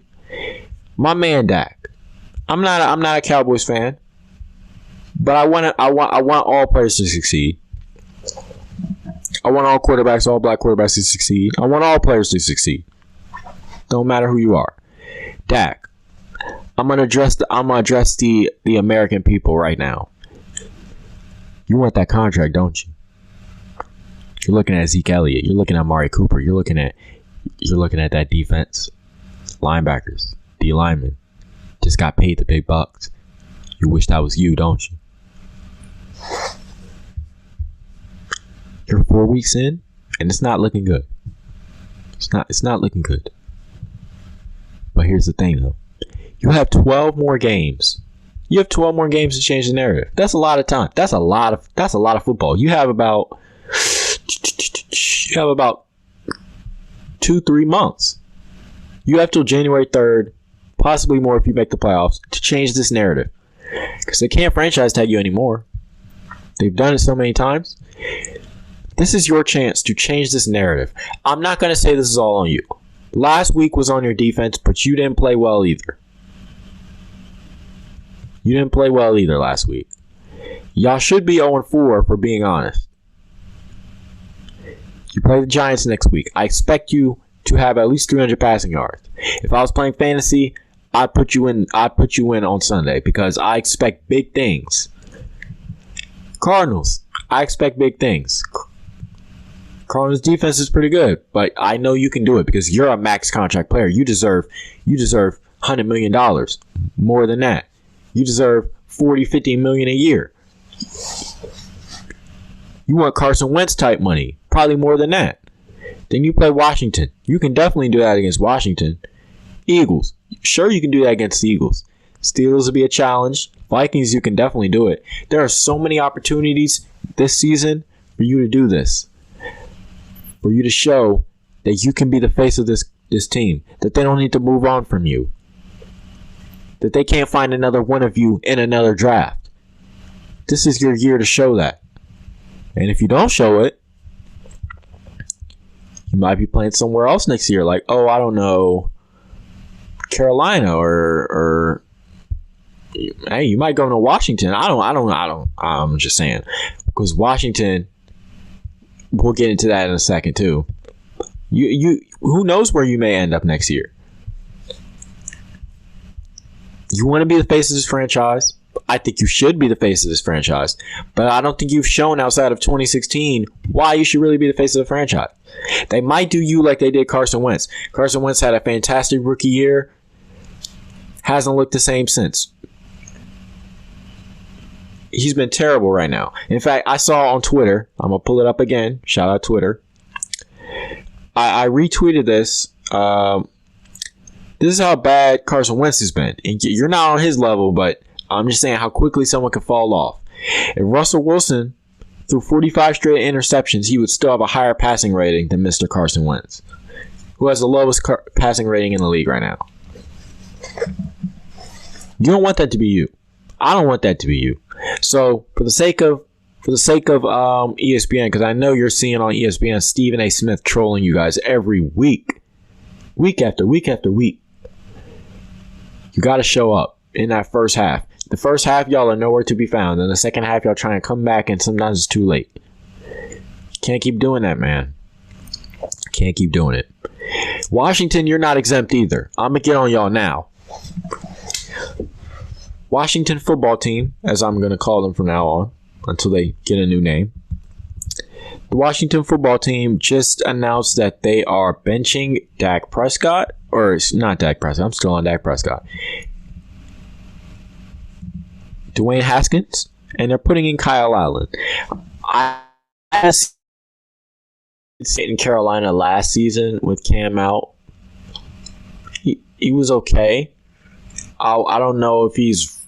My man Dak. I'm not a Cowboys fan, but I want all players to succeed. I want all quarterbacks, all black quarterbacks to succeed. I want all players to succeed. Don't matter who you are. Dak, I'm gonna address the American people right now. You want that contract, don't you? You're looking at Zeke Elliott. You're looking at Amari Cooper. You're looking at that defense, linebackers, D linemen. Just got paid the big bucks. You wish that was you, don't you? You're 4 weeks in, and it's not looking good. It's not looking good. But here's the thing, though. You have 12 more games. You have 12 more games to change the narrative. That's a lot of time. That's a lot of football. You have about 2-3 months. You have till January 3rd, possibly more if you make the playoffs, to change this narrative. Because they can't franchise tag you anymore. They've done it so many times. This is your chance to change this narrative. I'm not going to say this is all on you. Last week was on your defense, but you didn't play well either. You didn't play well either last week. Y'all should be 0-4 for being honest. You play the Giants next week. I expect you to have at least 300 passing yards. If I was playing fantasy, I'd put you in on Sunday because I expect big things. Cardinals, I expect big things. Cardinals defense is pretty good, but I know you can do it because you're a max contract player. You deserve $100 million. More than that. You deserve 40, 50 million a year. You want Carson Wentz type money. Probably more than that. Then you play Washington. You can definitely do that against Washington. Eagles. Sure, you can do that against the Eagles. Steelers will be a challenge. Vikings, you can definitely do it. There are so many opportunities this season for you to do this. For you to show that you can be the face of this team. That they don't need to move on from you. That they can't find another one of you in another draft. This is your year to show that. And if you don't show it, you might be playing somewhere else next year. Like, oh, I don't know, Carolina or hey, you might go to Washington. I'm just saying. Because Washington, we'll get into that in a second too. You who knows where you may end up next year. You want to be the face of this franchise? I think you should be the face of this franchise. But I don't think you've shown outside of 2016 why you should really be the face of the franchise. They might do you like they did Carson Wentz. Carson Wentz had a fantastic rookie year. Hasn't looked the same since. He's been terrible right now. In fact, I saw on Twitter, I'm going to pull it up again. Shout out Twitter. I retweeted this. This is how bad Carson Wentz has been. And you're not on his level, but I'm just saying how quickly someone can fall off. If Russell Wilson threw 45 straight interceptions, he would still have a higher passing rating than Mr. Carson Wentz, who has the lowest passing rating in the league right now. You don't want that to be you. I don't want that to be you. So for the sake of ESPN, because I know you're seeing on ESPN Stephen A. Smith trolling you guys every week after week after week. You got to show up in that first half. The first half, y'all are nowhere to be found. In the second half, y'all trying to come back, and sometimes it's too late. Can't keep doing that, man. Can't keep doing it. Washington, you're not exempt either. I'm going to get on y'all now. Washington football team, as I'm going to call them from now on, until they get a new name. The Washington football team just announced that they are benching Dak Prescott. Or it's not Dak Prescott. I'm still on Dak Prescott. Dwayne Haskins. And they're putting in Kyle Allen. I in Carolina last season with Cam out. He was okay. I don't know if he's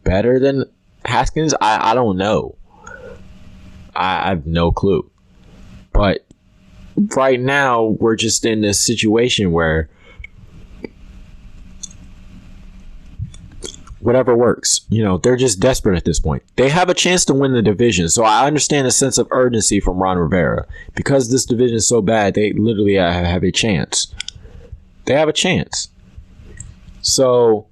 better than Haskins. I don't know. I have no clue. But right now, we're just in this situation where whatever works. You know, they're just desperate at this point. They have a chance to win the division. So I understand the sense of urgency from Ron Rivera. Because this division is so bad, they literally have a chance. They have a chance. So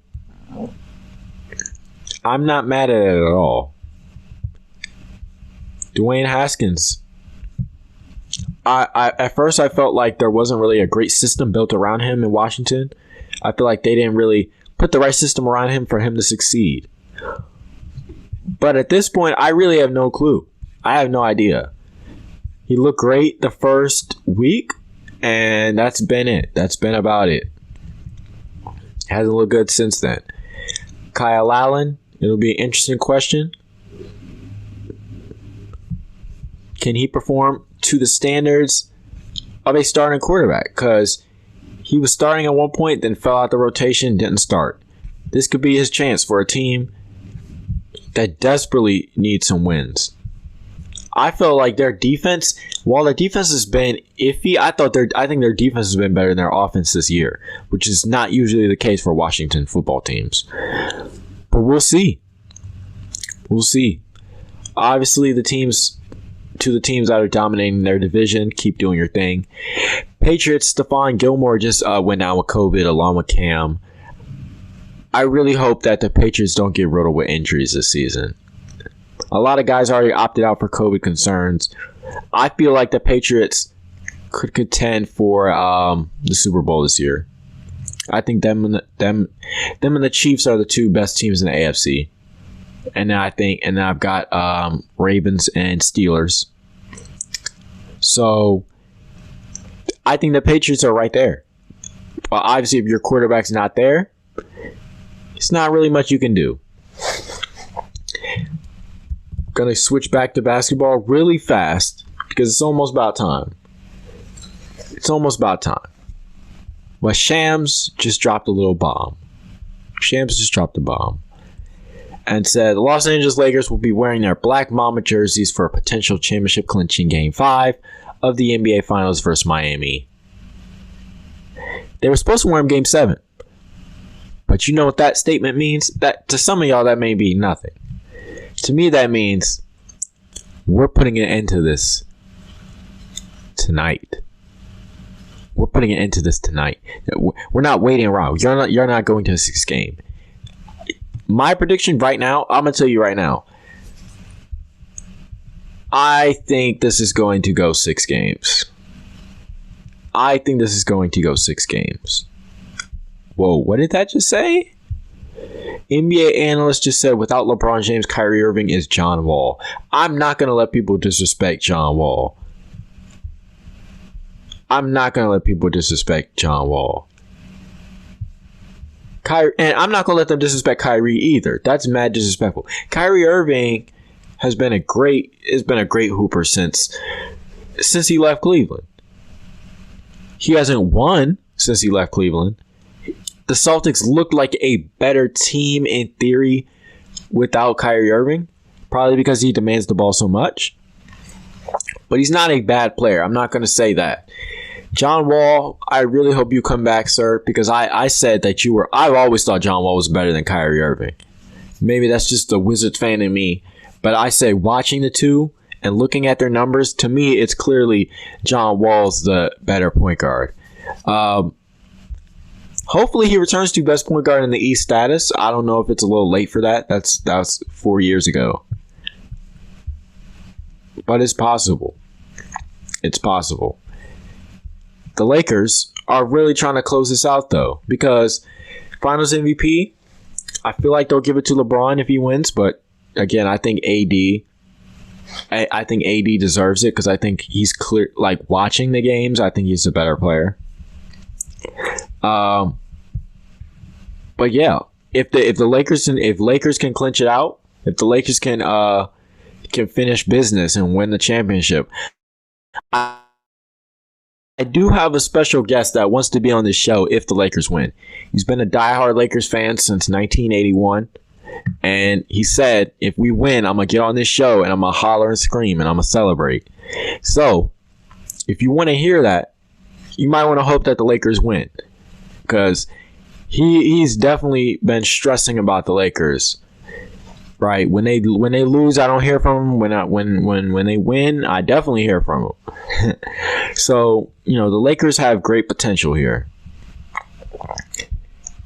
I'm not mad at it at all. Dwayne Haskins. At first I felt like there wasn't really a great system built around him in Washington. I feel like they didn't really put the right system around him for him to succeed. But at this point, I really have no clue. I have no idea. He looked great the first week, and that's been it. That's been about it. Hasn't looked good since then. Kyle Allen, it'll be an interesting question. Can he perform to the standards of a starting quarterback? Because he was starting at one point, then fell out the rotation, didn't start. This could be his chance for a team that desperately needs some wins. I feel like their defense, while their defense has been iffy, I think their defense has been better than their offense this year, which is not usually the case for Washington football teams. But we'll see. We'll see. Obviously, the teams that are dominating their division, keep doing your thing. Patriots, Stephon Gilmore just went down with COVID along with Cam. I really hope that the Patriots don't get riddled with injuries this season. A lot of guys already opted out for COVID concerns. I feel like the Patriots could contend for the Super Bowl this year. I think them and the Chiefs are the two best teams in the AFC. And then I've got Ravens and Steelers. So I think the Patriots are right there. But obviously, if your quarterback's not there, It's not really much you can do. Gonna switch back to basketball really fast because it's almost about time. But Shams just dropped a little bomb. And said the Los Angeles Lakers will be wearing their Black Mamba jerseys for a potential championship clinching Game 5 of the NBA Finals versus Miami. They were supposed to wear them Game 7. But you know what that statement means? That to some of y'all, that may be nothing. To me, that means we're putting an end to this tonight. We're not waiting around. You're not going to a 6th game. My prediction right now, I'm going to tell you right now. I think this is going to go 6 games. Whoa, what did that just say? NBA analyst just said without LeBron James, Kyrie Irving is John Wall. I'm not going to let people disrespect John Wall. And I'm not going to let them disrespect Kyrie either. That's mad disrespectful. Kyrie Irving has been a great hooper since he left Cleveland. He hasn't won since he left Cleveland. The Celtics looked like a better team in theory without Kyrie Irving, probably because he demands the ball so much. But he's not a bad player. I'm not going to say that. John Wall, I really hope you come back, sir, because I said that you were. I've always thought John Wall was better than Kyrie Irving. Maybe that's just the Wizards fan in me. But I say watching the two and looking at their numbers, to me, it's clearly John Wall's the better point guard. Hopefully he returns to best point guard in the East status. I don't know if it's a little late for that. That was 4 years ago. But it's possible. The Lakers are really trying to close this out, though, because Finals MVP, I feel like they'll give it to LeBron if he wins. But again, I think AD deserves it because I think he's clear. Like watching the games, I think he's a better player. But yeah, if Lakers can clinch it out, if the Lakers can finish business and win the championship, I do have a special guest that wants to be on this show if the Lakers win. He's been a diehard Lakers fan since 1981. And he said, if we win, I'm going to get on this show and I'm going to holler and scream and I'm going to celebrate. So, if you want to hear that, you might want to hope that the Lakers win. Because he's definitely been stressing about the Lakers. Right? When they lose, I don't hear from them. When they win, I definitely hear from them. So, the Lakers have great potential here.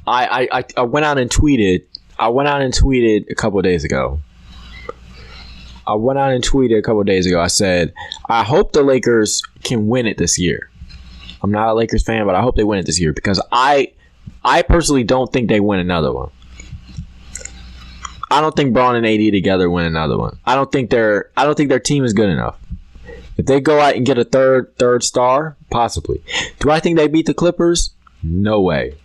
I went out and tweeted a couple of days ago. I said, I hope the Lakers can win it this year. I'm not a Lakers fan, but I hope they win it this year because I personally don't think they win another one. I don't think Braun and AD together win another one. I don't think their team is good enough. If they go out and get a third star, possibly. Do I think they beat the Clippers? No way.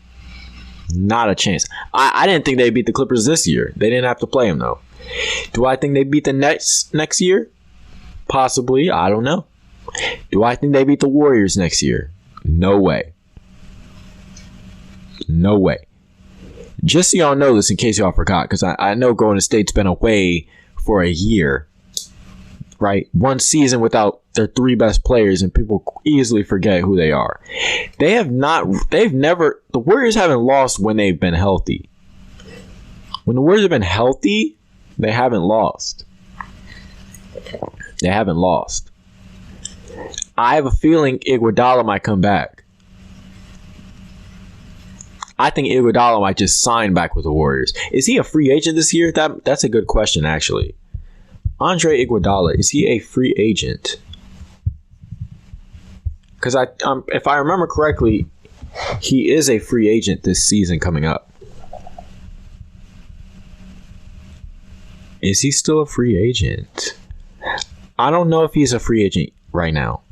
Not a chance. I didn't think they beat the Clippers this year. They didn't have to play them though. Do I think they beat the Nets next year? Possibly. I don't know. Do I think they beat the Warriors next year? No way. No way. Just so y'all know this in case y'all forgot, because I know Golden State's been away for a year. Right? One season without their 3 best players, and people easily forget who they are. The Warriors haven't lost when they've been healthy. When the Warriors have been healthy, they haven't lost. I have a feeling Iguodala might come back. I think Iguodala might just sign back with the Warriors. Is he a free agent this year? That's a good question, actually. Andre Iguodala, is he a free agent? Because if I remember correctly, he is a free agent this season coming up. Is he still a free agent? I don't know if he's a free agent right now.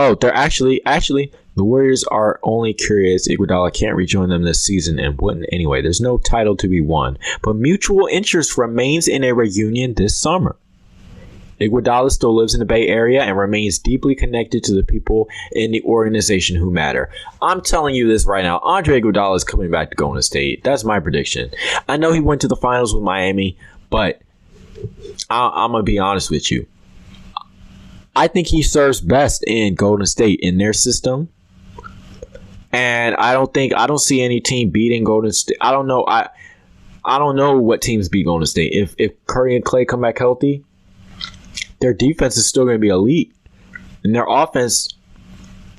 Oh, they're actually the Warriors are only curious Iguodala can't rejoin them this season and wouldn't anyway. There's no title to be won, but mutual interest remains in a reunion this summer. Iguodala still lives in the Bay Area and remains deeply connected to the people in the organization who matter. I'm telling you this right now. Andre Iguodala is coming back to Golden State. That's my prediction. I know he went to the finals with Miami, but I'm going to be honest with you. I think he serves best in Golden State in their system. And I don't see any team beating Golden State. I don't know. I don't know what teams beat Golden State. If Curry and Klay come back healthy, their defense is still going to be elite. And their offense,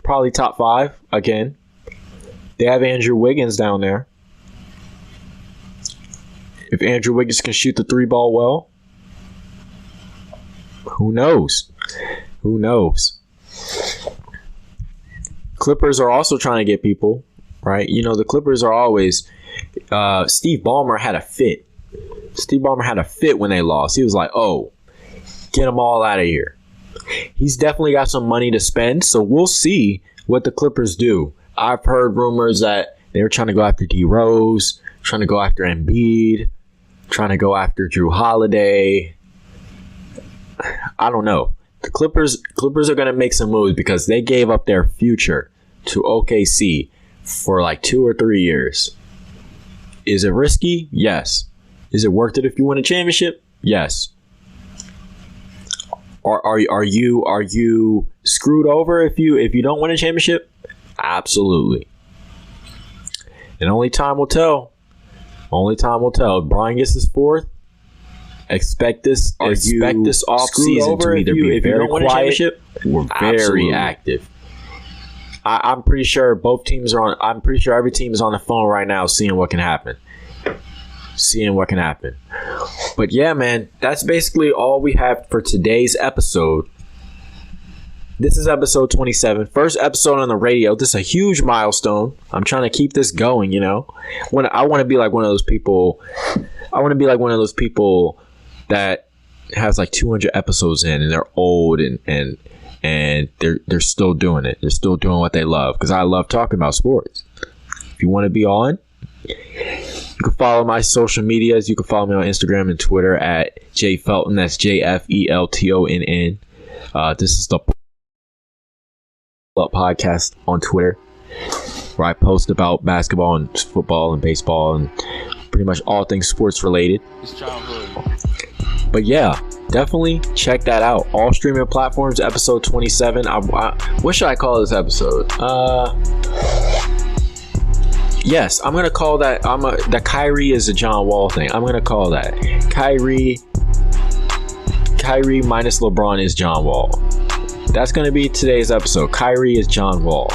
probably top 5 again. They have Andrew Wiggins down there. If Andrew Wiggins can shoot the 3-ball well, who knows? Who knows? Clippers are also trying to get people, right? You know, the Clippers are always... Steve Ballmer had a fit. Steve Ballmer had a fit when they lost. He was like, oh, get them all out of here. He's definitely got some money to spend, so we'll see what the Clippers do. I've heard rumors that they were trying to go after D Rose, trying to go after Embiid, trying to go after Drew Holiday. I don't know. The Clippers are going to make some moves because they gave up their future to OKC for like 2 or 3 years. Is it risky? Yes. Is it worth it if you win a championship? Yes. Are you screwed over if you don't win a championship? Absolutely. And only time will tell. Only time will tell. If Brian gets his 4th, expect this off season to either be very quiet or very active. I'm pretty sure both teams are on. I'm pretty sure every team is on the phone right now, seeing what can happen. But yeah, man, that's basically all we have for today's episode. This is episode 27, first episode on the radio. This is a huge milestone. I'm trying to keep this going. You know, I want to be like one of those people. That has like 200 episodes in, and they're old and they're still doing it. They're still doing what they love, because I love talking about sports. If you want to be on, you can follow my social medias. You can follow me on Instagram and Twitter at jfelton. That's JFELTONN. This is the podcast on Twitter, where I post about basketball and football and baseball and pretty much all things sports related. It's childhood. But yeah, definitely check that out. All streaming platforms, episode 27. What should I call this episode? Yes, I'm gonna call that. The Kyrie is a John Wall thing. I'm gonna call that Kyrie minus LeBron is John Wall. That's gonna be today's episode. Kyrie is John Wall.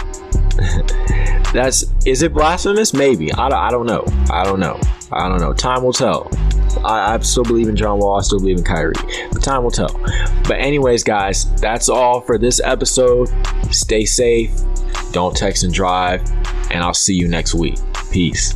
Is it blasphemous? Maybe. I don't know. Time will tell. I still believe in John Wall. I still believe in Kyrie. But time will tell. But anyways, guys, that's all for this episode. Stay safe. Don't text and drive. And I'll see you next week. Peace.